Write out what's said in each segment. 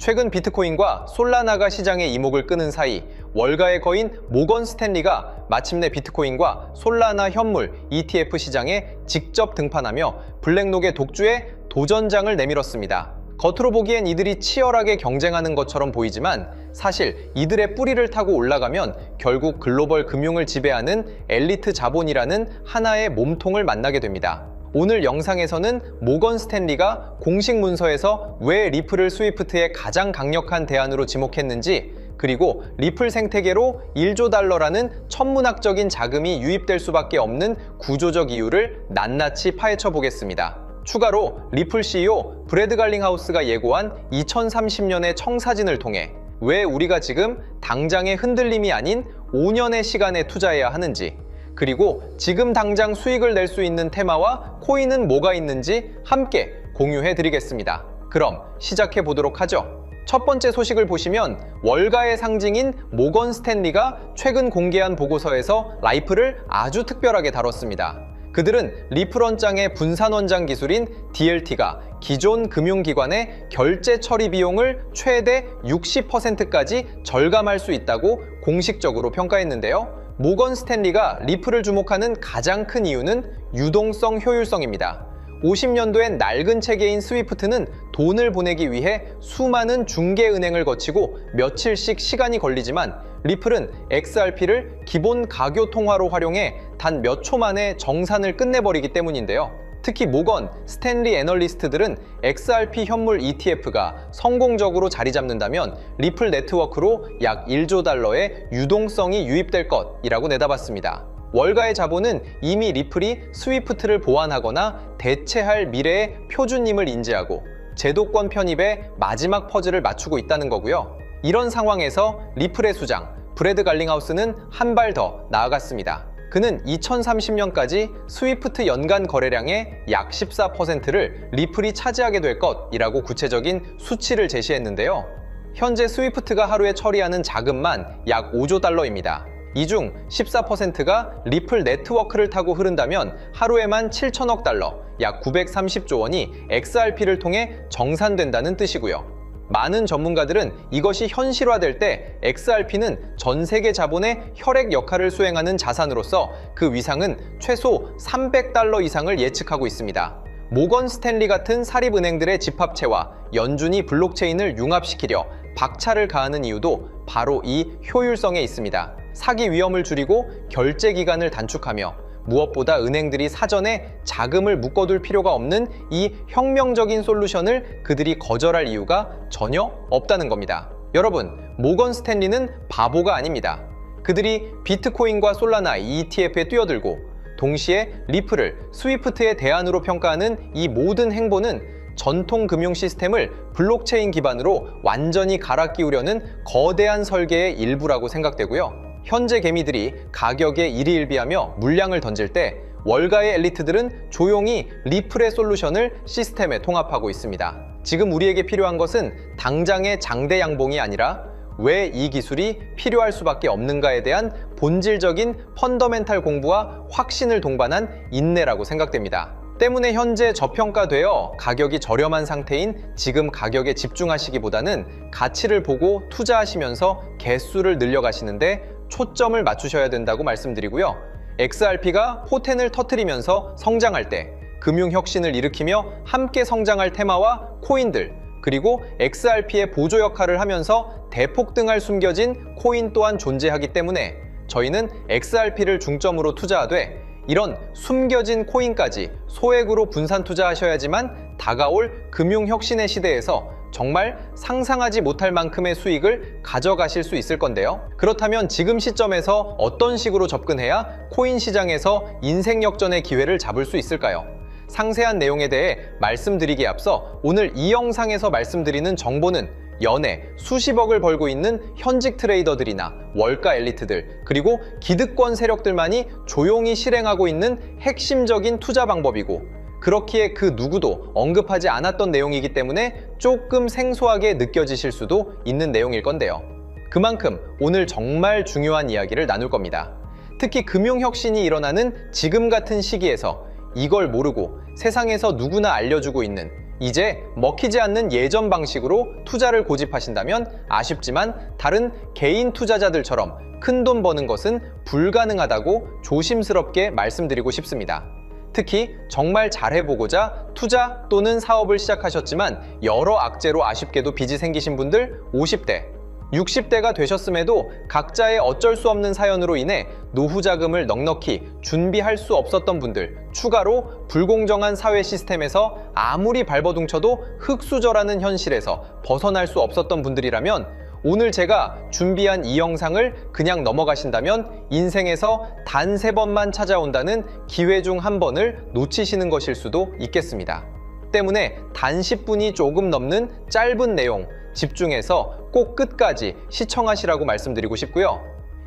최근 비트코인과 솔라나가 시장의 이목을 끄는 사이 월가의 거인 모건 스탠리가 마침내 비트코인과 솔라나 현물 ETF 시장에 직접 등판하며 블랙록의 독주에 도전장을 내밀었습니다. 겉으로 보기엔 이들이 치열하게 경쟁하는 것처럼 보이지만 사실 이들의 뿌리를 타고 올라가면 결국 글로벌 금융을 지배하는 엘리트 자본이라는 하나의 몸통을 만나게 됩니다. 오늘 영상에서는 모건 스탠리가 공식 문서에서 왜 리플을 스위프트의 가장 강력한 대안으로 지목했는지, 그리고 리플 생태계로 1조 달러라는 천문학적인 자금이 유입될 수밖에 없는 구조적 이유를 낱낱이 파헤쳐 보겠습니다. 추가로 리플 CEO 브래드 갈링하우스가 예고한 2030년의 청사진을 통해 왜 우리가 지금 당장의 흔들림이 아닌 5년의 시간에 투자해야 하는지, 그리고 지금 당장 수익을 낼 수 있는 테마와 코인은 뭐가 있는지 함께 공유해 드리겠습니다. 그럼 시작해 보도록 하죠. 첫 번째 소식을 보시면 월가의 상징인 모건 스탠리가 최근 공개한 보고서에서 라이플을 아주 특별하게 다뤘습니다. 그들은 리플 원장의 분산 원장 기술인 DLT가 기존 금융기관의 결제 처리 비용을 최대 60%까지 절감할 수 있다고 공식적으로 평가했는데요. 모건 스탠리가 리플을 주목하는 가장 큰 이유는 유동성 효율성입니다. 50년도엔 낡은 체계인 스위프트는 돈을 보내기 위해 수많은 중개은행을 거치고 며칠씩 시간이 걸리지만 리플은 XRP를 기본 가교 통화로 활용해 단 몇 초 만에 정산을 끝내버리기 때문인데요. 특히 모건, 스탠리 애널리스트들은 XRP 현물 ETF가 성공적으로 자리 잡는다면 리플 네트워크로 약 1조 달러의 유동성이 유입될 것이라고 내다봤습니다. 월가의 자본은 이미 리플이 스위프트를 보완하거나 대체할 미래의 표준임을 인지하고 제도권 편입에 마지막 퍼즐을 맞추고 있다는 거고요. 이런 상황에서 리플의 수장 브래드 갈링하우스는 한 발 더 나아갔습니다. 그는 2030년까지 스위프트 연간 거래량의 약 14%를 리플이 차지하게 될 것이라고 구체적인 수치를 제시했는데요. 현재 스위프트가 하루에 처리하는 자금만 약 5조 달러입니다. 이 중 14%가 리플 네트워크를 타고 흐른다면 하루에만 7천억 달러, 약 930조 원이 XRP를 통해 정산된다는 뜻이고요. 많은 전문가들은 이것이 현실화될 때 XRP는 전 세계 자본의 혈액 역할을 수행하는 자산으로서 그 위상은 최소 300달러 이상을 예측하고 있습니다. 모건 스탠리 같은 사립은행들의 집합체와 연준이 블록체인을 융합시키려 박차를 가하는 이유도 바로 이 효율성에 있습니다. 사기 위험을 줄이고 결제 기간을 단축하며 무엇보다 은행들이 사전에 자금을 묶어둘 필요가 없는 이 혁명적인 솔루션을 그들이 거절할 이유가 전혀 없다는 겁니다. 여러분, 모건 스탠리는 바보가 아닙니다. 그들이 비트코인과 솔라나 ETF에 뛰어들고 동시에 리플을 스위프트의 대안으로 평가하는 이 모든 행보는 전통 금융 시스템을 블록체인 기반으로 완전히 갈아 끼우려는 거대한 설계의 일부라고 생각되고요. 현재 개미들이 가격에 일희일비하며 물량을 던질 때 월가의 엘리트들은 조용히 리플의 솔루션을 시스템에 통합하고 있습니다. 지금 우리에게 필요한 것은 당장의 장대 양봉이 아니라 왜 이 기술이 필요할 수밖에 없는가에 대한 본질적인 펀더멘탈 공부와 확신을 동반한 인내라고 생각됩니다. 때문에 현재 저평가되어 가격이 저렴한 상태인 지금 가격에 집중하시기보다는 가치를 보고 투자하시면서 개수를 늘려가시는데 초점을 맞추셔야 된다고 말씀드리고요. XRP가 포텐을 터뜨리면서 성장할 때 금융혁신을 일으키며 함께 성장할 테마와 코인들, 그리고 XRP의 보조 역할을 하면서 대폭등할 숨겨진 코인 또한 존재하기 때문에 저희는 XRP를 중점으로 투자하되 이런 숨겨진 코인까지 소액으로 분산 투자하셔야지만 다가올 금융혁신의 시대에서 정말 상상하지 못할 만큼의 수익을 가져가실 수 있을 건데요. 그렇다면 지금 시점에서 어떤 식으로 접근해야 코인 시장에서 인생 역전의 기회를 잡을 수 있을까요? 상세한 내용에 대해 말씀드리기에 앞서 오늘 이 영상에서 말씀드리는 정보는 연에 수십억을 벌고 있는 현직 트레이더들이나 월가 엘리트들, 그리고 기득권 세력들만이 조용히 실행하고 있는 핵심적인 투자 방법이고, 그렇기에 그 누구도 언급하지 않았던 내용이기 때문에 조금 생소하게 느껴지실 수도 있는 내용일 건데요. 그만큼 오늘 정말 중요한 이야기를 나눌 겁니다. 특히 금융혁신이 일어나는 지금 같은 시기에서 이걸 모르고 세상에서 누구나 알려주고 있는 이제 먹히지 않는 예전 방식으로 투자를 고집하신다면 아쉽지만 다른 개인 투자자들처럼 큰돈 버는 것은 불가능하다고 조심스럽게 말씀드리고 싶습니다. 특히 정말 잘해보고자 투자 또는 사업을 시작하셨지만 여러 악재로 아쉽게도 빚이 생기신 분들 50대, 60대가 되셨음에도 각자의 어쩔 수 없는 사연으로 인해 노후 자금을 넉넉히 준비할 수 없었던 분들, 추가로 불공정한 사회 시스템에서 아무리 발버둥쳐도 흙수저라는 현실에서 벗어날 수 없었던 분들이라면 오늘 제가 준비한 이 영상을 그냥 넘어가신다면 인생에서 단 3번만 찾아온다는 기회 중 한 번을 놓치시는 것일 수도 있겠습니다. 때문에 단 10분이 조금 넘는 짧은 내용 집중해서 꼭 끝까지 시청하시라고 말씀드리고 싶고요.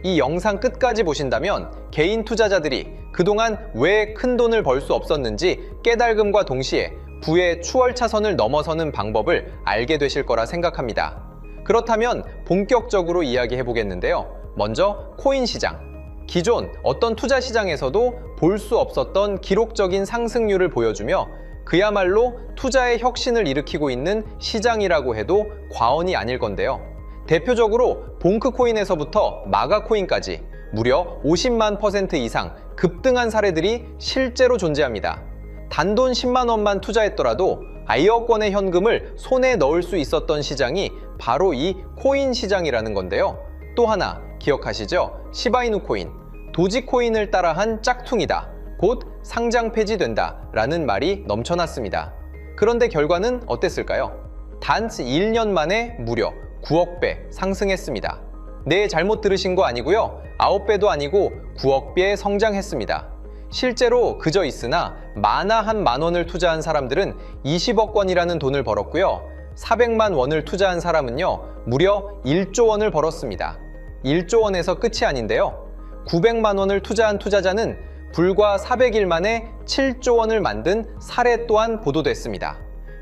이 영상 끝까지 보신다면 개인 투자자들이 그동안 왜 큰 돈을 벌 수 없었는지 깨달음과 동시에 부의 추월차선을 넘어서는 방법을 알게 되실 거라 생각합니다. 그렇다면 본격적으로 이야기해 보겠는데요. 먼저 코인 시장. 기존 어떤 투자 시장에서도 볼 수 없었던 기록적인 상승률을 보여주며 그야말로 투자의 혁신을 일으키고 있는 시장이라고 해도 과언이 아닐 건데요. 대표적으로 봉크코인에서부터 마가코인까지 무려 50만 % 이상 급등한 사례들이 실제로 존재합니다. 단돈 10만 원만 투자했더라도 아이억 원의 현금을 손에 넣을 수 있었던 시장이 바로 이 코인 시장이라는 건데요. 또 하나 기억하시죠? 시바이누 코인, 도지코인을 따라한 짝퉁이다. 곧 상장 폐지된다 라는 말이 넘쳐났습니다. 그런데 결과는 어땠을까요? 단 1년 만에 무려 9억 배 상승했습니다. 네, 잘못 들으신 거 아니고요. 9배도 아니고 9억 배 성장했습니다. 실제로 그저 있으나 만화 한 만 원을 투자한 사람들은 20억 원이라는 돈을 벌었고요. 400만 원을 투자한 사람은요, 무려 1조 원을 벌었습니다. 1조 원에서 끝이 아닌데요. 900만 원을 투자한 투자자는 불과 400일 만에 7조 원을 만든 사례 또한 보도됐습니다.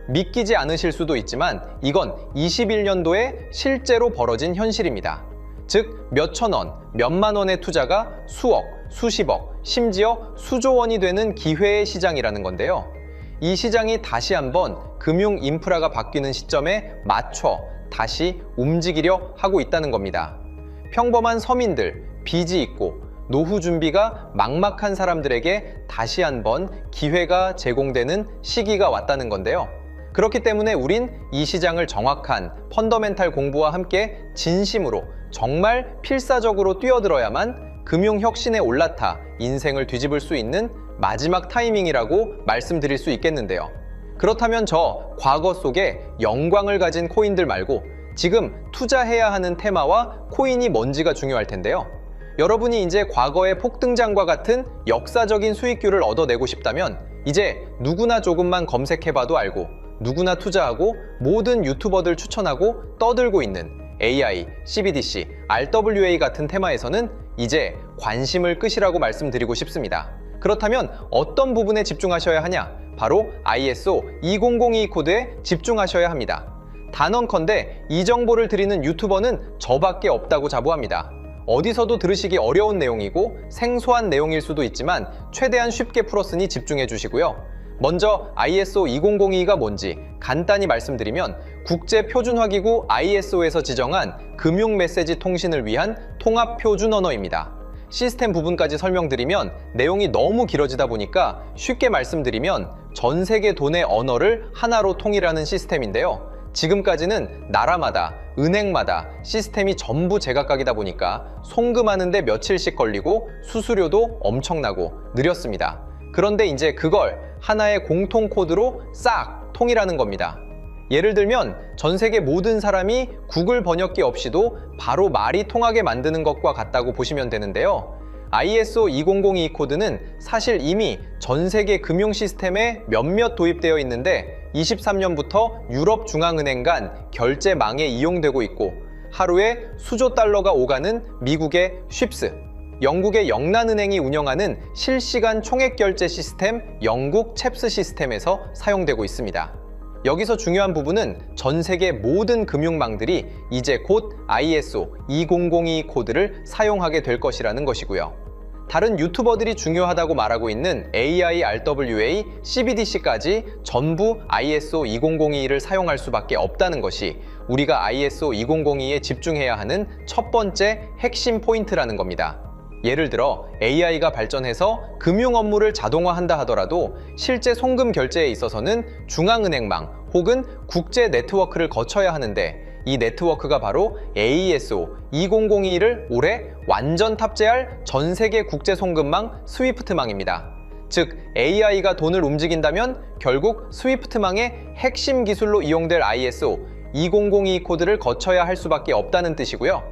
믿기지 않으실 수도 있지만 이건 21년도에 실제로 벌어진 현실입니다. 즉, 몇천 원, 몇만 원의 투자가 수억, 수십억, 심지어 수조 원이 되는 기회의 시장이라는 건데요. 이 시장이 다시 한번 금융 인프라가 바뀌는 시점에 맞춰 다시 움직이려 하고 있다는 겁니다. 평범한 서민들, 빚이 있고 노후 준비가 막막한 사람들에게 다시 한번 기회가 제공되는 시기가 왔다는 건데요. 그렇기 때문에 우린 이 시장을 정확한 펀더멘탈 공부와 함께 진심으로 정말 필사적으로 뛰어들어야만 금융혁신에 올라타 인생을 뒤집을 수 있는 마지막 타이밍이라고 말씀드릴 수 있겠는데요. 그렇다면 저 과거 속에 영광을 가진 코인들 말고 지금 투자해야 하는 테마와 코인이 뭔지가 중요할 텐데요. 여러분이 이제 과거의 폭등장과 같은 역사적인 수익률을 얻어내고 싶다면 이제 누구나 조금만 검색해봐도 알고 누구나 투자하고 모든 유튜버들 추천하고 떠들고 있는 AI, CBDC, RWA 같은 테마에서는 이제 관심을 끄시라고 말씀드리고 싶습니다. 그렇다면 어떤 부분에 집중하셔야 하냐? 바로 ISO 2002 코드에 집중하셔야 합니다. 단언컨대 이 정보를 드리는 유튜버는 저밖에 없다고 자부합니다. 어디서도 들으시기 어려운 내용이고 생소한 내용일 수도 있지만 최대한 쉽게 풀었으니 집중해 주시고요. 먼저 ISO 2002가 뭔지 간단히 말씀드리면 국제표준화기구 ISO에서 지정한 금융 메시지 통신을 위한 통합표준 언어입니다. 시스템 부분까지 설명드리면 내용이 너무 길어지다 보니까 쉽게 말씀드리면 전 세계 돈의 언어를 하나로 통일하는 시스템인데요. 지금까지는 나라마다, 은행마다 시스템이 전부 제각각이다 보니까 송금하는데 며칠씩 걸리고 수수료도 엄청나고 느렸습니다. 그런데 이제 그걸 하나의 공통 코드로 싹 통일하는 겁니다. 예를 들면 전 세계 모든 사람이 구글 번역기 없이도 바로 말이 통하게 만드는 것과 같다고 보시면 되는데요. ISO 2002 코드는 사실 이미 전 세계 금융 시스템에 몇몇 도입되어 있는데 23년부터 유럽중앙은행 간 결제망에 이용되고 있고 하루에 수조 달러가 오가는 미국의 쉽스, 영국의 영란은행이 운영하는 실시간 총액결제 시스템 영국 챕스 시스템에서 사용되고 있습니다. 여기서 중요한 부분은 전 세계 모든 금융망들이 이제 곧 ISO 2002 코드를 사용하게 될 것이라는 것이고요. 다른 유튜버들이 중요하다고 말하고 있는 AI, RWA, CBDC까지 전부 ISO 2002를 사용할 수밖에 없다는 것이 우리가 ISO 2002에 집중해야 하는 첫 번째 핵심 포인트라는 겁니다. 예를 들어 AI가 발전해서 금융 업무를 자동화한다 하더라도 실제 송금 결제에 있어서는 중앙은행망 혹은 국제 네트워크를 거쳐야 하는데 이 네트워크가 바로 AESO 2002를 올해 완전 탑재할 전 세계 국제 송금망 스위프트망입니다. 즉 AI가 돈을 움직인다면 결국 스위프트망의 핵심 기술로 이용될 ISO 2002 코드를 거쳐야 할 수밖에 없다는 뜻이고요.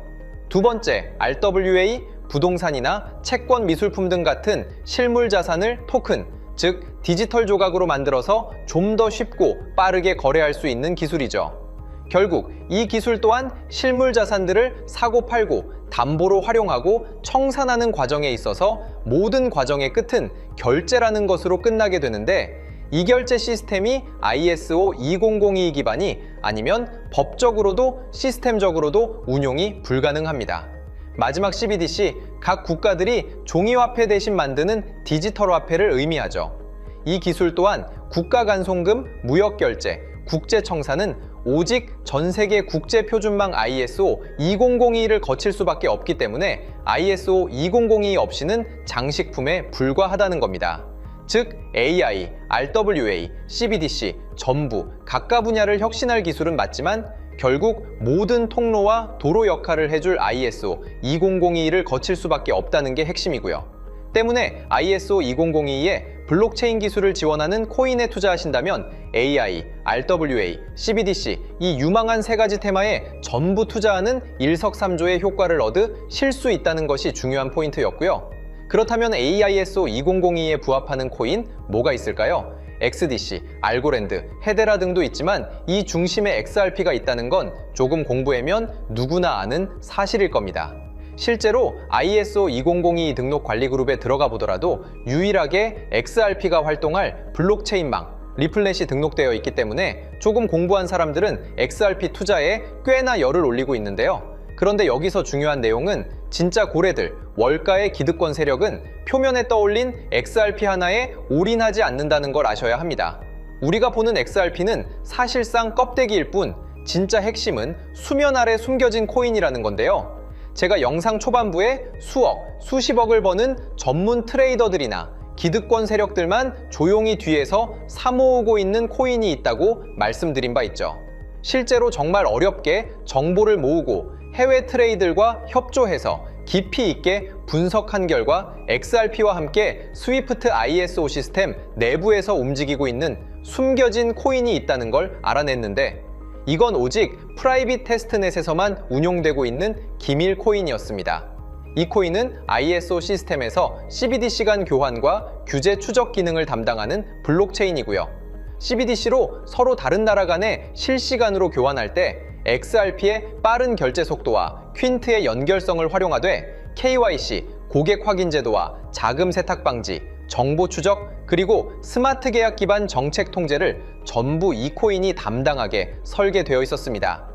두 번째, RWA, 부동산이나 채권 미술품 등 같은 실물 자산을 토큰, 즉 디지털 조각으로 만들어서 좀 더 쉽고 빠르게 거래할 수 있는 기술이죠. 결국 이 기술 또한 실물 자산들을 사고 팔고 담보로 활용하고 청산하는 과정에 있어서 모든 과정의 끝은 결제라는 것으로 끝나게 되는데 이 결제 시스템이 ISO 2002 기반이 아니면 법적으로도 시스템적으로도 운용이 불가능합니다. 마지막 CBDC, 각 국가들이 종이화폐 대신 만드는 디지털 화폐를 의미하죠. 이 기술 또한 국가 간 송금, 무역 결제, 국제 청산은 오직 전 세계 국제 표준망 ISO 2002를 거칠 수밖에 없기 때문에 ISO 2002 없이는 장식품에 불과하다는 겁니다. 즉 AI, RWA, CBDC 전부 각각 분야를 혁신할 기술은 맞지만 결국 모든 통로와 도로 역할을 해줄 ISO 2002를 거칠 수밖에 없다는 게 핵심이고요. 때문에 ISO 2002에 블록체인 기술을 지원하는 코인에 투자하신다면 AI, RWA, CBDC 이 유망한 세 가지 테마에 전부 투자하는 일석삼조의 효과를 얻으실 수 있다는 것이 중요한 포인트였고요. 그렇다면 AISO 2002에 부합하는 코인 뭐가 있을까요? XDC, 알고랜드, 헤데라 등도 있지만 이 중심에 XRP가 있다는 건 조금 공부하면 누구나 아는 사실일 겁니다. 실제로 ISO 2002 등록 관리 그룹에 들어가 보더라도 유일하게 XRP가 활동할 블록체인망, 리플넷이 등록되어 있기 때문에 조금 공부한 사람들은 XRP 투자에 꽤나 열을 올리고 있는데요. 그런데 여기서 중요한 내용은 진짜 고래들, 월가의 기득권 세력은 표면에 떠올린 XRP 하나에 올인하지 않는다는 걸 아셔야 합니다. 우리가 보는 XRP는 사실상 껍데기일 뿐 진짜 핵심은 수면 아래 숨겨진 코인이라는 건데요. 제가 영상 초반부에 수억, 수십억을 버는 전문 트레이더들이나 기득권 세력들만 조용히 뒤에서 사모으고 있는 코인이 있다고 말씀드린 바 있죠. 실제로 정말 어렵게 정보를 모으고 해외 트레이들과 협조해서 깊이 있게 분석한 결과 XRP와 함께 스위프트 ISO 시스템 내부에서 움직이고 있는 숨겨진 코인이 있다는 걸 알아냈는데 이건 오직 프라이빗 테스트넷에서만 운용되고 있는 기밀 코인이었습니다. 이 코인은 ISO 시스템에서 CBDC 간 교환과 규제 추적 기능을 담당하는 블록체인이고요. CBDC로 서로 다른 나라 간에 실시간으로 교환할 때 XRP의 빠른 결제 속도와 퀸트의 연결성을 활용하되 KYC, 고객 확인 제도와 자금 세탁 방지, 정보 추적, 그리고 스마트 계약 기반 정책 통제를 전부 이 코인이 담당하게 설계되어 있었습니다.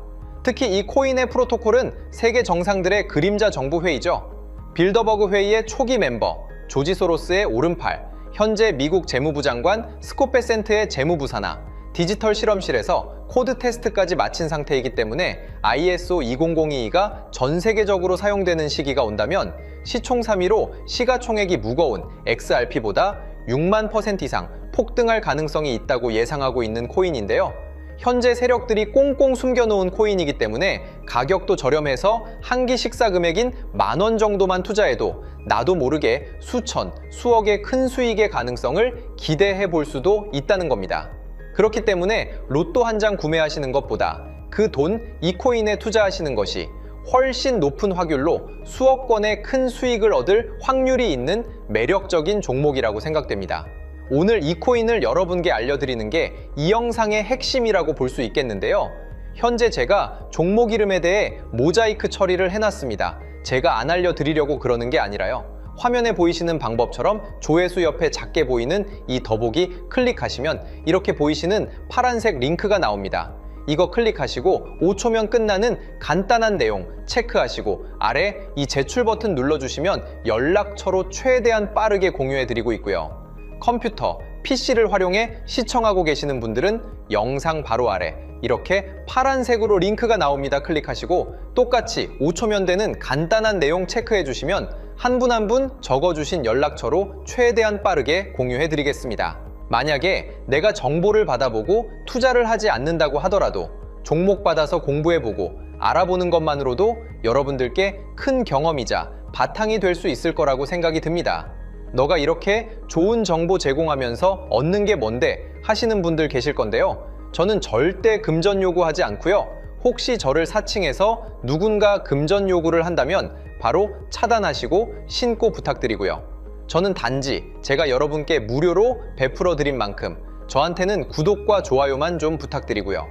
특히 이 코인의 프로토콜은 세계 정상들의 그림자 정부 회의죠. 빌더버그 회의의 초기 멤버, 조지 소로스의 오른팔, 현재 미국 재무부 장관 스콧 베센트의 재무부 산하, 디지털 실험실에서 코드 테스트까지 마친 상태이기 때문에 ISO 2002가 전 세계적으로 사용되는 시기가 온다면 시총3위로 시가총액이 무거운 XRP보다 6만 % 이상 폭등할 가능성이 있다고 예상하고 있는 코인인데요. 현재 세력들이 꽁꽁 숨겨놓은 코인이기 때문에 가격도 저렴해서 한 끼 식사 금액인 10,000원 정도만 투자해도 나도 모르게 수천, 수억의 큰 수익의 가능성을 기대해 볼 수도 있다는 겁니다. 그렇기 때문에 로또 한 장 구매하시는 것보다 그 돈 이 코인에 투자하시는 것이 훨씬 높은 확률로 수억 건의 큰 수익을 얻을 확률이 있는 매력적인 종목이라고 생각됩니다. 오늘 이 코인을 여러분께 알려드리는 게 이 영상의 핵심이라고 볼 수 있겠는데요. 현재 제가 종목 이름에 대해 모자이크 처리를 해놨습니다. 제가 안 알려드리려고 그러는 게 아니라요. 화면에 보이시는 방법처럼 조회수 옆에 작게 보이는 이 더보기 클릭하시면 이렇게 보이시는 파란색 링크가 나옵니다. 이거 클릭하시고 5초면 끝나는 간단한 내용 체크하시고 아래 이 제출 버튼 눌러주시면 연락처로 최대한 빠르게 공유해드리고 있고요. 컴퓨터, PC를 활용해 시청하고 계시는 분들은 영상 바로 아래 이렇게 파란색으로 링크가 나옵니다. 클릭하시고 똑같이 5초면 되는 간단한 내용 체크해 주시면 한 분 한 분 적어주신 연락처로 최대한 빠르게 공유해 드리겠습니다. 만약에 내가 정보를 받아보고 투자를 하지 않는다고 하더라도 종목 받아서 공부해보고 알아보는 것만으로도 여러분들께 큰 경험이자 바탕이 될 수 있을 거라고 생각이 듭니다. 너가 이렇게 좋은 정보 제공하면서 얻는 게 뭔데 하시는 분들 계실 건데요. 저는 절대 금전 요구하지 않고요. 혹시 저를 사칭해서 누군가 금전 요구를 한다면 바로 차단하시고 신고 부탁드리고요. 저는 단지 제가 여러분께 무료로 베풀어 드린 만큼 저한테는 구독과 좋아요만 좀 부탁드리고요.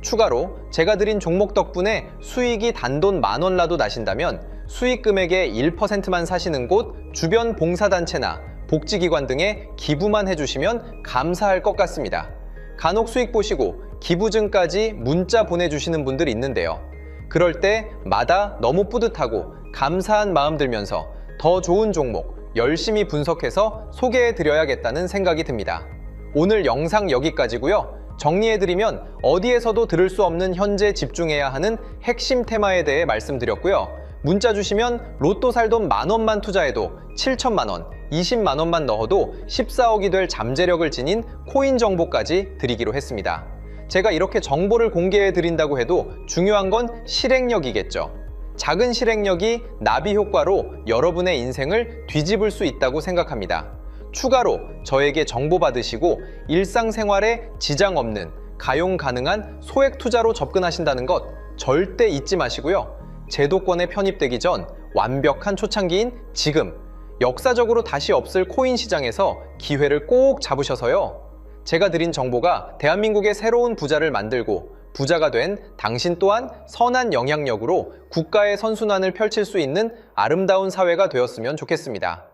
추가로 제가 드린 종목 덕분에 수익이 단돈 10,000원라도 나신다면 수익 금액의 1%만 사시는 곳 주변 봉사단체나 복지기관 등에 기부만 해주시면 감사할 것 같습니다. 간혹 수익 보시고 기부증까지 문자 보내주시는 분들이 있는데요. 그럴 때마다 너무 뿌듯하고 감사한 마음 들면서 더 좋은 종목 열심히 분석해서 소개해드려야겠다는 생각이 듭니다. 오늘 영상 여기까지고요. 정리해드리면 어디에서도 들을 수 없는 현재 집중해야 하는 핵심 테마에 대해 말씀드렸고요. 문자 주시면 로또 살 돈 10,000원만 투자해도 7,000만 원, 20만 원만 넣어도 14억이 될 잠재력을 지닌 코인 정보까지 드리기로 했습니다. 제가 이렇게 정보를 공개해 드린다고 해도 중요한 건 실행력이겠죠. 작은 실행력이 나비 효과로 여러분의 인생을 뒤집을 수 있다고 생각합니다. 추가로 저에게 정보 받으시고 일상생활에 지장 없는 가용 가능한 소액 투자로 접근하신다는 것 절대 잊지 마시고요. 제도권에 편입되기 전 완벽한 초창기인 지금 역사적으로 다시 없을 코인 시장에서 기회를 꼭 잡으셔서요. 제가 드린 정보가 대한민국의 새로운 부자를 만들고 부자가 된 당신 또한 선한 영향력으로 국가의 선순환을 펼칠 수 있는 아름다운 사회가 되었으면 좋겠습니다.